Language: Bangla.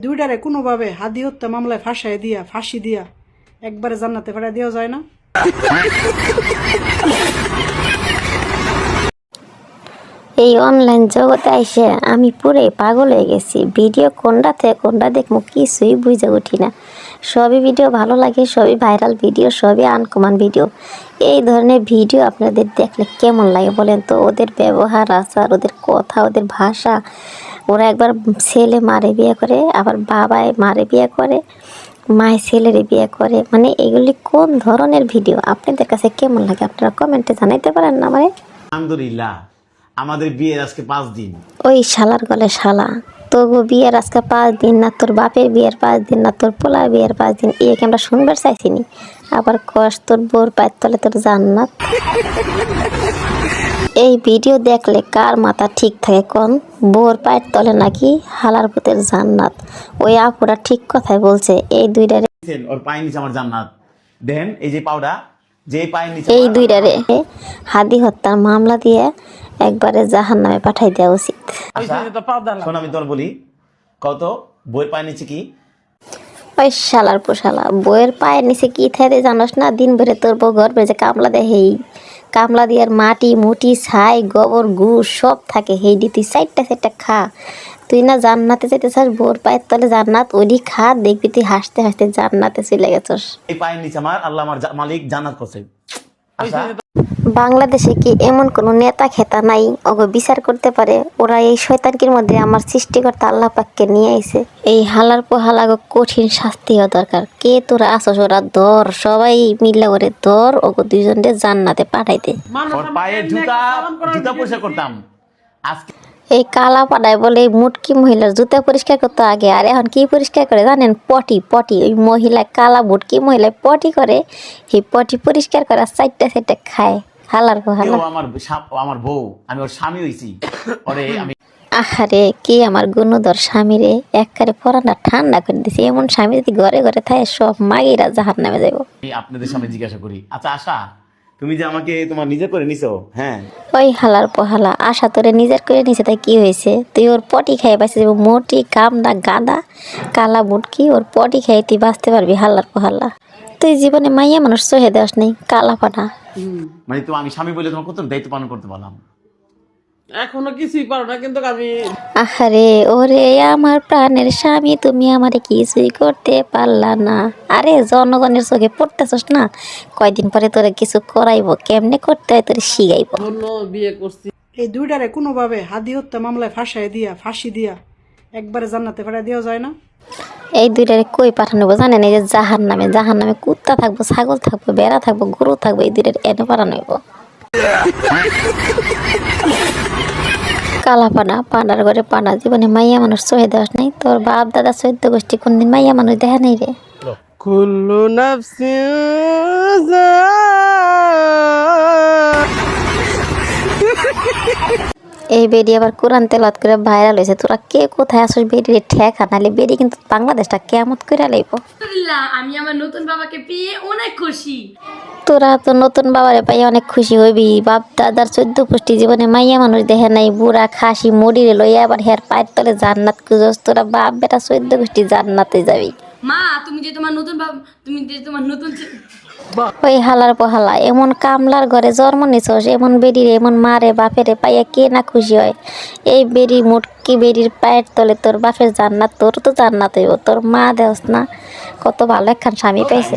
দুইটারে কোনোভাবে হাদি হত্যা মামলায় ফাঁসি দিয়া একবারে জান্নাতে পাঠায় দেওয়া যায় না? এই অনলাইন জগতে আইসে আমি পুরে পাগল হয়ে গেছি। ভিডিও কোনটা থেকে কোনটা দেখবো কিছুই বুঝে উঠি না। সবই ভিডিও ভালো লাগে, সবই ভাইরাল ভিডিও, সবই আনকমন ভিডিও। এই ধরনের ভিডিও আপনাদের দেখলে কেমন লাগে বলেন তো? ওদের ব্যবহার আচার, ওদের কথা, ওদের ভাষা, ওরা একবার ছেলে মারে বিয়ে করে, আবার বাবায় মারে বিয়ে করে, মায়ের ছেলেরে বিয়ে করে। মানে এগুলি কোন ধরনের ভিডিও আপনাদের কাছে কেমন লাগে? আপনারা কমেন্টে জানাইতে পারেন না আমারে। আলহামদুলিল্লাহ, আমাদের বিয়ের আজকে 5 দিন। ওই শালার গলে শালা, তোর বিয়ের আজকে 5 দিন না, তোর বাপের বিয়ের 5 দিন না, তোর পোলার বিয়ের 5 দিন, একে আমরা শুনবার চাইছিনি। আবার কস তোর বোর পায়ের তলে তোর জান্নাত। এই ভিডিও দেখলে কার মাথা ঠিক থাকে কোন? বোর পায়ের তলে নাকি হালার পুতের জান্নাত? ওই আপুরা ঠিক কথাই বলছে। এই দুইটারে ওর পায়ের নিচে আমার জান্নাত। দেন এই যে পাউডা, যে পায়ের নিচে এই দুইটারে হাদি হত্যার মামলা দিয়ে একবারে জাহান্নামে পাঠাই দেওয়া উচিত। শোন, আমি তোর বলি, কত বইয়ের পায়ের নিচে কি? ওই শালার পোশালা, বইয়ের পায়ের নিচে কি থাকে জানোস না? দিন ভরে তোর বউ ঘর বেজে কামলা দেয়, হেই কামলা দিয়ার মাটি মুটি ছাই গোবর গু সব থাকে, হেই দি তুই সাইডটা খা। তুই না জান্নাতে যেতে চাস? বোর পায়ের তলে জান্নাত, ওইটি খা, দেখবি তুই হাসতে হাসতে জান্নাতে চলে গেছস। এই পায়ের নিচে আমার আল্লাহ, আমার মালিক জান্নাত করছে। আচ্ছা, বাংলাদেশে কি এমন কোনো নেতা খেতা নাই ওগো বিচার করতে পারে? ওরা এই শয়তানকির মধ্যে আমার সৃষ্টিকর্তা আল্লাহ পাককে নিয়ে আইছে। এই হালার পোহালাগো কঠিন শাস্তি হওয়া দরকার। কে তোরা আসস? ওরা ধর, সবাই মিল্লা করে ধর, ওগো দুইজনকে জান্নাতে পাঠাইতে। ওর পায়ের জুতা পরিষ্কার করতাম আজকে। এই কালা পাড়ায় বলে এই মুটকি মহিলার জুতা পরিষ্কার করতে আগে, আর এখন কি পরিষ্কার করে জানেন? পটি। ওই মহিলা কালা মুটকি মহিলায় পটি করে, এই পটি পরিষ্কার করে সাইডটা খায়। হালার পোহালা আমার বউ, আমি ওর স্বামী হইছি। ওরে আমি আহারে, কি আমার গুণধর স্বামীরে একবারে পরানটা ঠান্ডা করে দিছে। এমন স্বামী যদি ঘরে ঘরে থাকে সব মাগিরা জাহান্নামে যাইব। আপনাদের সামনে জিজ্ঞাসা করি, আচ্ছা আশা, তুমি যে আমাকে তোমার নিজে করে নিছো, হ্যাঁ? ওই হালার পোহালা, আশা তোরে নিজের করে নিছে, তাই কি হয়েছে? তুই ওর পটি খাই বাঁচতে মোটি কামদা গাদা কালা মুটকি, ওর পটি খাই তুই বাঁচতে পারবি? হালার পোহালা, তুই জীবনে মাইয়া মানুষ সহে দেওয়াস নেই, কালা পানা। মানে তো আমি স্বামী বলে তোমার কত দায়িত্ব পালন করতে পারলাম? এখনো কিছুই পারো না, কিন্তু আমি আহারে ওরে আমার প্রাণের স্বামী, তুমি আমারে কিছুই করতে পারলা না। আরে জনগণের চোখে পড়তেছস না? কয়দিন পরে তোরে কিছু করাইবো, কেমনে করতে হয় তোরে শিখাইবো। জন্য বিয়ে করছি। এই দুইটারে কোনোভাবে হাদি হত্যা মামলায় ফাঁসি দিয়া একবারে জান্নাতে পাঠায় দেওয়া যায় না? এই দুইটারে কই পাঠানো জানেন? এই যে জাহান্নামে কুত্তা থাকবো, ছাগল থাকবো, বেড়া থাকবো, গরু থাকবো, এই দুইটার এনে পাঠানো হইব। কালা পানার ঘরে পানা, জীবনে মাইয়া মানুষ সহে দেওয়াস নাই। তোর বাপ দাদা 14 গোষ্ঠী কোনদিন মাইয়া মানুষ দেখা নেই রে। কুল্লু নাফসিন এই বেডি আবার কোরআন তেলাওয়াত করে ভাইরাল হয়েছে। তোরা কে কোথায় আসিস? বেডি ঠেকা, নাহলে বেডি কিন্তু বাংলাদেশটা কেমত করে লাইব। আমি আমার নতুন বাবাকে পেয়ে অনেক খুশি। তোরা তো নতুন বাবারে পাই অনেক খুশি হইবি। বাপ দাদার 14 পুষ্টি জীবনে মাইয়া মানুষ দেখে নাই, বুড়া খাসি মরিরে লইয়া আবার হের পায়ের তলে জান্নাত খুঁজস। তোরা বাপ বেটা 14 পুষ্টি জান্নাতে যাবি। মা, তুমি যে তোমার নতুন ওই হালার পোহালা, এমন কামলার ঘরে জন্ম নিছস, এমন বেডিরে এমন মারে বাপেরে পাইয়া কে না খুশি হয়? এই বেডি মুটকি বেডির পায়ের তলে তোর বাপের জান্নাত, তোর তো জান্নাত হইব। তোর মা দেওস না কত ভালো একখান স্বামী পাইছে।